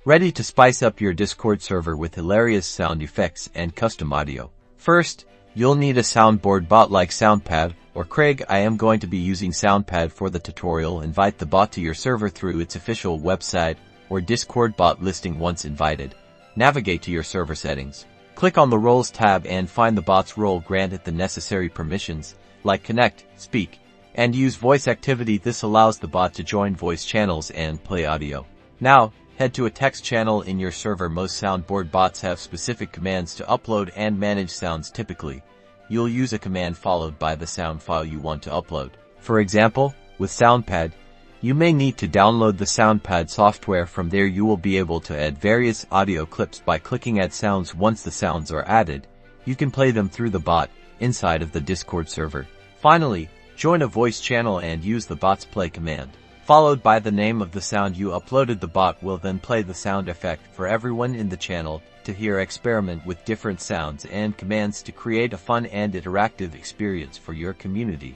Ready to spice up your Discord server with hilarious sound effects and custom audio. First, you'll need a soundboard bot like Soundpad or Craig. I am going to be using Soundpad for the tutorial. Invite the bot to your server through its official website or Discord bot listing. Once invited, navigate to your server settings. Click on the Roles tab and find the bot's role. Grant it the necessary permissions, like connect, speak, and use voice activity. This allows the bot to join voice channels and play audio. Now, head to a text channel in your server. Most soundboard bots have specific commands to upload and manage sounds. Typically, you'll use a command followed by the sound file you want to upload. For example, with Soundpad, you may need to download the Soundpad software. From there you will be able to add various audio clips by clicking Add Sounds. Once the sounds are added, you can play them through the bot inside of the Discord server. Finally, join a voice channel and use the bot's play command, followed by the name of the sound you uploaded. The bot will then play the sound effect for everyone in the channel to hear. Experiment with different sounds and commands to create a fun and interactive experience for your community.